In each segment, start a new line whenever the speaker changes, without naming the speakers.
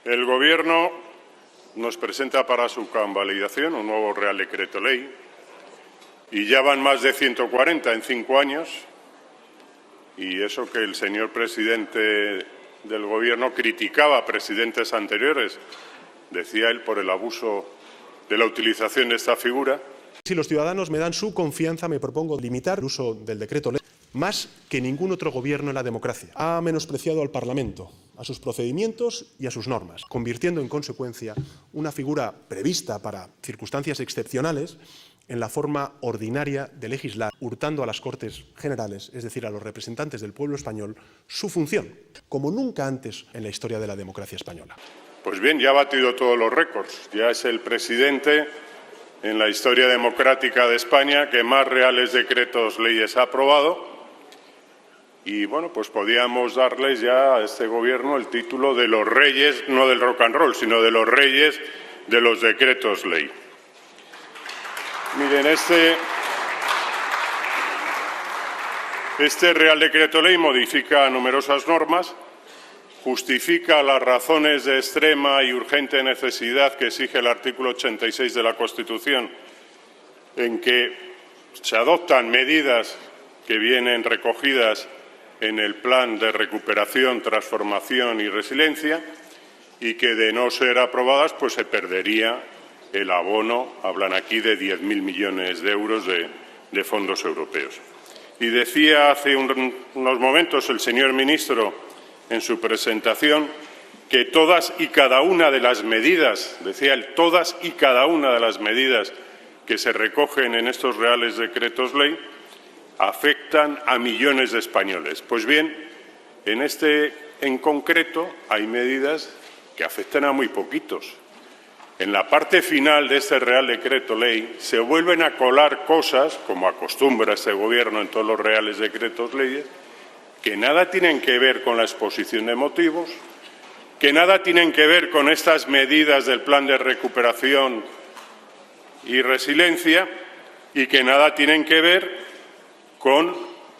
El Gobierno nos presenta para su convalidación un nuevo Real Decreto Ley y ya van más de 140 en 5 años, y eso que el señor presidente del Gobierno criticaba a presidentes anteriores, decía él, por el abuso de la utilización de esta figura.
Si los ciudadanos me dan su confianza, me propongo limitar el uso del decreto ley más que ningún otro gobierno en la democracia. Ha menospreciado al Parlamento, a sus procedimientos y a sus normas, convirtiendo en consecuencia una figura prevista para circunstancias excepcionales en la forma ordinaria de legislar, hurtando a las Cortes Generales, es decir, a los representantes del pueblo español, su función, como nunca antes en la historia de la democracia española.
Pues bien, ya ha batido todos los récords. Ya es el presidente en la historia democrática de España que más reales decretos leyes ha aprobado. Y bueno, pues podíamos darles ya a este Gobierno el título de los reyes, no del rock and roll, sino de los reyes de los decretos ley. Miren, este Real Decreto Ley modifica numerosas normas, justifica las razones de extrema y urgente necesidad que exige el artículo 86 de la Constitución, en que se adoptan medidas que vienen recogidas en el Plan de Recuperación, Transformación y Resiliencia, y que, de no ser aprobadas, pues se perdería el abono, hablan aquí de 10.000 millones de euros de fondos europeos. Y decía hace unos momentos el señor ministro en su presentación que todas y cada una de las medidas, decía él, todas y cada una de las medidas que se recogen en estos reales decretos ley afectan a millones de españoles. Pues bien, en concreto hay medidas que afectan a muy poquitos. En la parte final de este Real Decreto Ley se vuelven a colar cosas, como acostumbra este Gobierno en todos los reales decretos leyes, que nada tienen que ver con la exposición de motivos, que nada tienen que ver con estas medidas del Plan de Recuperación y Resiliencia y que nada tienen que ver con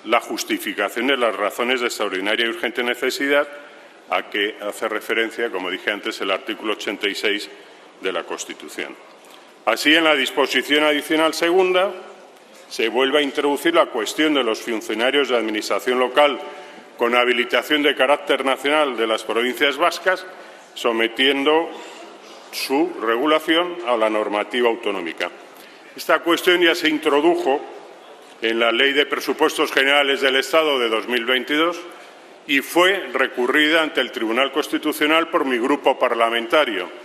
la justificación de las razones de extraordinaria y urgente necesidad a que hace referencia, como dije antes, el artículo 86 de la Constitución. Así, en la disposición adicional segunda, se vuelve a introducir la cuestión de los funcionarios de administración local con habilitación de carácter nacional de las provincias vascas, sometiendo su regulación a la normativa autonómica. Esta cuestión ya se introdujo en la Ley de Presupuestos Generales del Estado de 2022 y fue recurrida ante el Tribunal Constitucional por mi grupo parlamentario.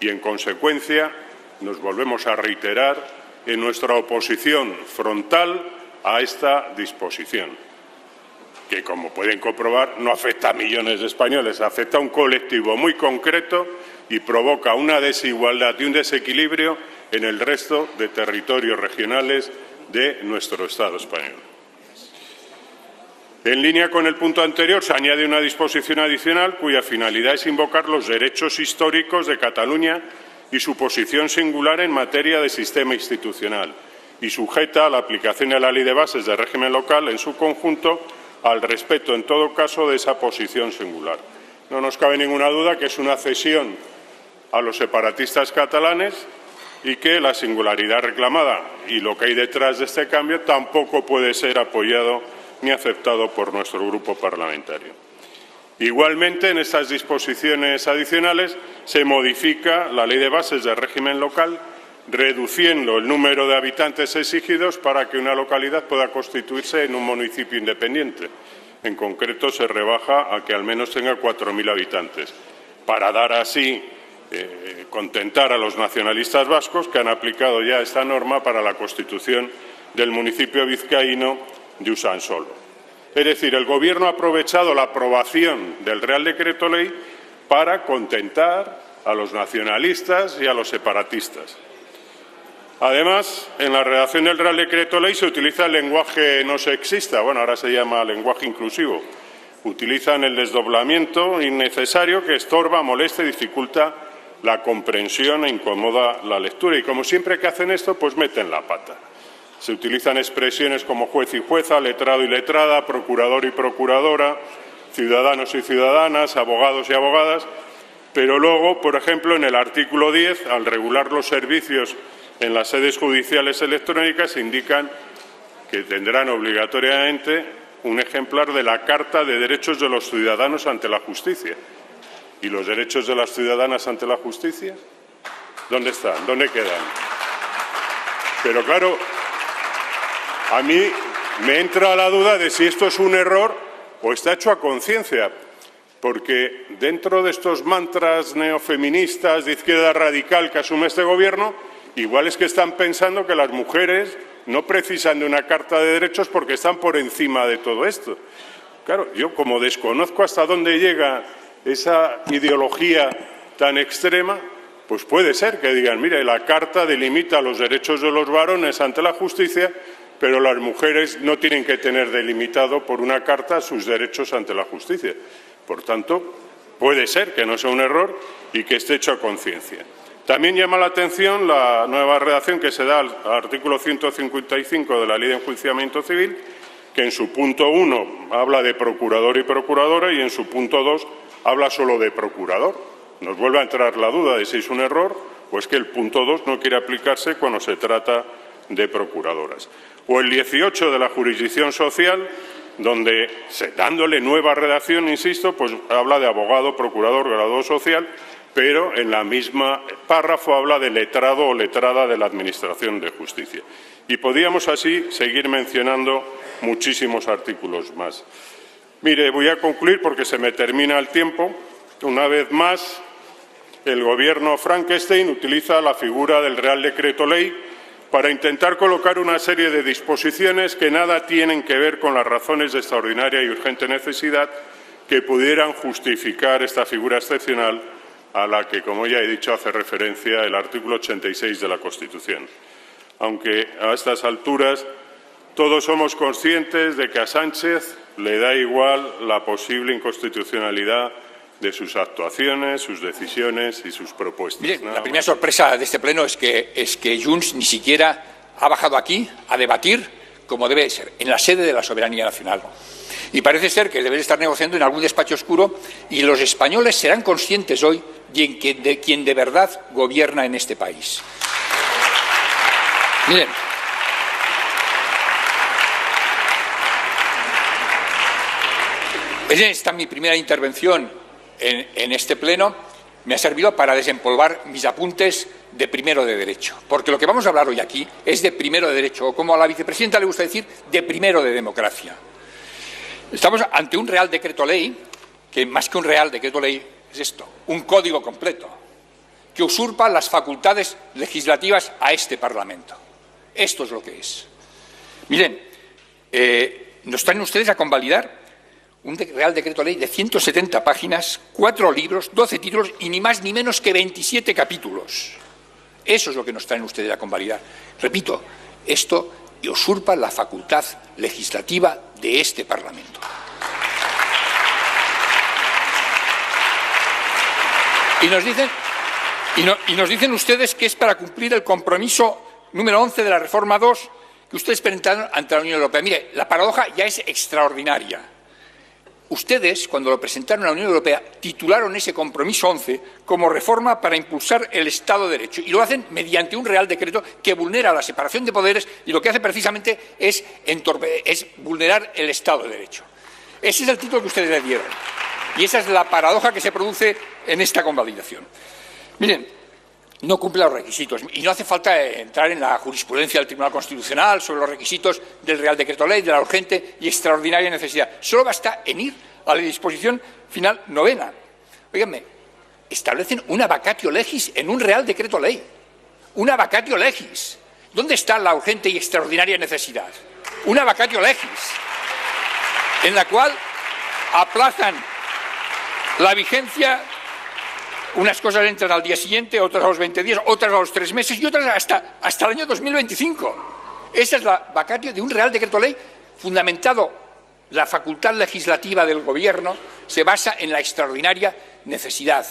Y, en consecuencia, nos volvemos a reiterar en nuestra oposición frontal a esta disposición, que, como pueden comprobar, no afecta a millones de españoles, afecta a un colectivo muy concreto y provoca una desigualdad y un desequilibrio en el resto de territorios regionales de nuestro Estado español. En línea con el punto anterior, se añade una disposición adicional cuya finalidad es invocar los derechos históricos de Cataluña y su posición singular en materia de sistema institucional, y sujeta a la aplicación de la Ley de Bases de Régimen Local en su conjunto al respeto, en todo caso, de esa posición singular. No nos cabe ninguna duda que es una cesión a los separatistas catalanes y que la singularidad reclamada y lo que hay detrás de este cambio tampoco puede ser apoyado ni aceptado por nuestro grupo parlamentario. Igualmente, en estas disposiciones adicionales se modifica la Ley de Bases de Régimen Local, reduciendo el número de habitantes exigidos para que una localidad pueda constituirse en un municipio independiente. En concreto, se rebaja a que al menos tenga 4.000 habitantes, para dar así contentar a los nacionalistas vascos que han aplicado ya esta norma para la constitución del municipio vizcaíno de Usansolo. Es decir, el Gobierno ha aprovechado la aprobación del Real Decreto Ley para contentar a los nacionalistas y a los separatistas. Además, en la redacción del Real Decreto Ley se utiliza el lenguaje no sexista, bueno, ahora se llama lenguaje inclusivo. Utilizan el desdoblamiento innecesario que estorba, molesta y dificulta la comprensión e incomoda la lectura. Y como siempre que hacen esto, pues meten la pata. Se utilizan expresiones como juez y jueza, letrado y letrada, procurador y procuradora, ciudadanos y ciudadanas, abogados y abogadas, Pero luego, por ejemplo, en el artículo 10, al regular los servicios en las sedes judiciales electrónicas, indican que tendrán obligatoriamente un ejemplar de la Carta de Derechos de los Ciudadanos ante la Justicia. ¿Y los derechos de las ciudadanas ante la justicia? ¿Dónde están? ¿Dónde quedan? Pero claro, a mí me entra la duda de si esto es un error o está hecho a conciencia, porque dentro de estos mantras neofeministas de izquierda radical que asume este Gobierno, igual es que están pensando que las mujeres no precisan de una Carta de Derechos porque están por encima de todo esto. Claro, yo como desconozco hasta dónde llega esa ideología tan extrema, pues puede ser que digan, mire, la Carta delimita los derechos de los varones ante la justicia, pero las mujeres no tienen que tener delimitado por una Carta sus derechos ante la justicia. Por tanto, puede ser que no sea un error y que esté hecho a conciencia. También llama la atención la nueva redacción que se da al artículo 155 de la Ley de Enjuiciamiento Civil, que en su punto 1 habla de procurador y procuradora y en su punto 2 habla solo de procurador. Nos vuelve a entrar la duda de si es un error o es que el punto 2 no quiere aplicarse cuando se trata de procuradoras. O el 18 de la jurisdicción social, donde, dándole nueva redacción, insisto, pues habla de abogado, procurador, graduado social, pero en la misma párrafo habla de letrado o letrada de la Administración de Justicia. Y podríamos así seguir mencionando muchísimos artículos más. Mire, voy a concluir porque se me termina el tiempo. Una vez más, el Gobierno Frankenstein utiliza la figura del Real Decreto Ley para intentar colocar una serie de disposiciones que nada tienen que ver con las razones de extraordinaria y urgente necesidad que pudieran justificar esta figura excepcional a la que, como ya he dicho, hace referencia el artículo 86 de la Constitución. Aunque a estas alturas todos somos conscientes de que a Sánchez le da igual la posible inconstitucionalidad de sus actuaciones, sus decisiones y sus propuestas.
Miren, la primera sorpresa de este pleno es que Junts ni siquiera ha bajado aquí a debatir como debe ser, en la sede de la soberanía nacional. Y parece ser que debe estar negociando en algún despacho oscuro y los españoles serán conscientes hoy de quien de verdad gobierna en este país. Miren, esta mi primera intervención en este pleno me ha servido para desempolvar mis apuntes de primero de Derecho, porque lo que vamos a hablar hoy aquí es de primero de Derecho, o como a la vicepresidenta le gusta decir, de primero de democracia. Estamos ante un Real Decreto Ley, que más que un Real Decreto Ley es esto, un código completo, que usurpa las facultades legislativas a este Parlamento. Esto es lo que es. Miren, nos traen ustedes a convalidar un Real Decreto Ley de 170 páginas, 4 libros, 12 títulos y ni más ni menos que 27 capítulos. Eso es lo que nos traen ustedes a convalidar. Repito, esto usurpa la facultad legislativa de este Parlamento. Y nos dicen ustedes que es para cumplir el compromiso número 11 de la Reforma 2 que ustedes presentaron ante la Unión Europea. Mire, la paradoja ya es extraordinaria. Ustedes, cuando lo presentaron a la Unión Europea, titularon ese compromiso 11 como reforma para impulsar el Estado de Derecho. Y lo hacen mediante un Real Decreto que vulnera la separación de poderes y lo que hace precisamente es vulnerar el Estado de Derecho. Ese es el título que ustedes le dieron. Y esa es la paradoja que se produce en esta convalidación. Miren, no cumple los requisitos. Y no hace falta entrar en la jurisprudencia del Tribunal Constitucional sobre los requisitos del Real Decreto Ley, de la urgente y extraordinaria necesidad. Solo basta en ir a la disposición final 9ª. Óiganme, establecen una vacatio legis en un Real Decreto Ley. Una vacatio legis. ¿Dónde está la urgente y extraordinaria necesidad? Una vacatio legis, en la cual aplazan la vigencia. Unas cosas entran al día siguiente, otras a los 20 días, otras a los 3 meses y otras hasta el año 2025. Esa es la vacatio de un Real Decreto Ley fundamentado. La facultad legislativa del Gobierno se basa en la extraordinaria necesidad.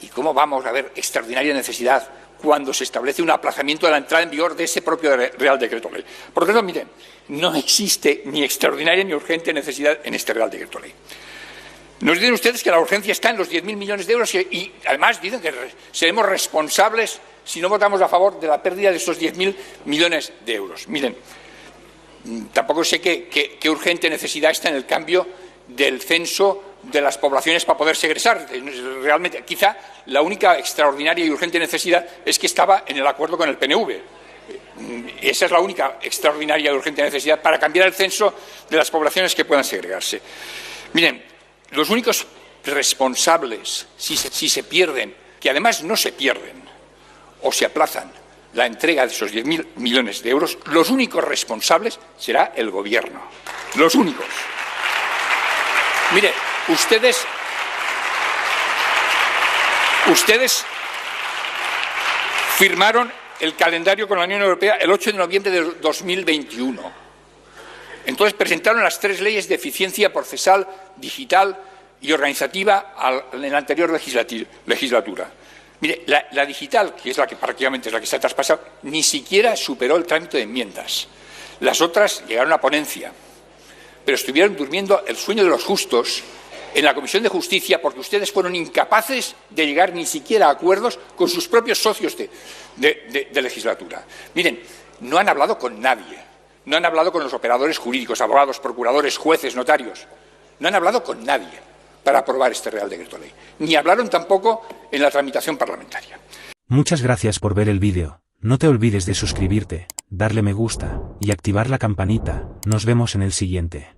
¿Y cómo vamos a ver extraordinaria necesidad cuando se establece un aplazamiento de la entrada en vigor de ese propio Real Decreto Ley? Por lo tanto, miren, no existe ni extraordinaria ni urgente necesidad en este Real Decreto Ley. Nos dicen ustedes que la urgencia está en los 10.000 millones de euros y además dicen que seremos responsables si no votamos a favor de la pérdida de esos 10.000 millones de euros. Miren, tampoco sé qué urgente necesidad está en el cambio del censo de las poblaciones para poder segresar. Realmente, quizá la única extraordinaria y urgente necesidad es que estaba en el acuerdo con el PNV. Esa es la única extraordinaria y urgente necesidad para cambiar el censo de las poblaciones que puedan segregarse. Miren, los únicos responsables, si se pierden, que además no se pierden, o se aplazan la entrega de esos 10.000 millones de euros, los únicos responsables será el Gobierno. Los únicos. Mire, ustedes firmaron el calendario con la Unión Europea el 8 de noviembre de 2021. Entonces presentaron las 3 leyes de eficiencia procesal, digital y organizativa en la anterior legislatura. Mire, la digital, que es la que prácticamente es la que se ha traspasado, ni siquiera superó el trámite de enmiendas. Las otras llegaron a ponencia, pero estuvieron durmiendo el sueño de los justos en la Comisión de Justicia porque ustedes fueron incapaces de llegar ni siquiera a acuerdos con sus propios socios de legislatura. Miren, no han hablado con nadie, no han hablado con los operadores jurídicos, abogados, procuradores, jueces, notarios, no han hablado con nadie para aprobar este Real Decreto Ley, ni hablaron tampoco en la tramitación parlamentaria.
Muchas gracias por ver el vídeo. No te olvides de suscribirte, darle me gusta y activar la campanita. Nos vemos en el siguiente.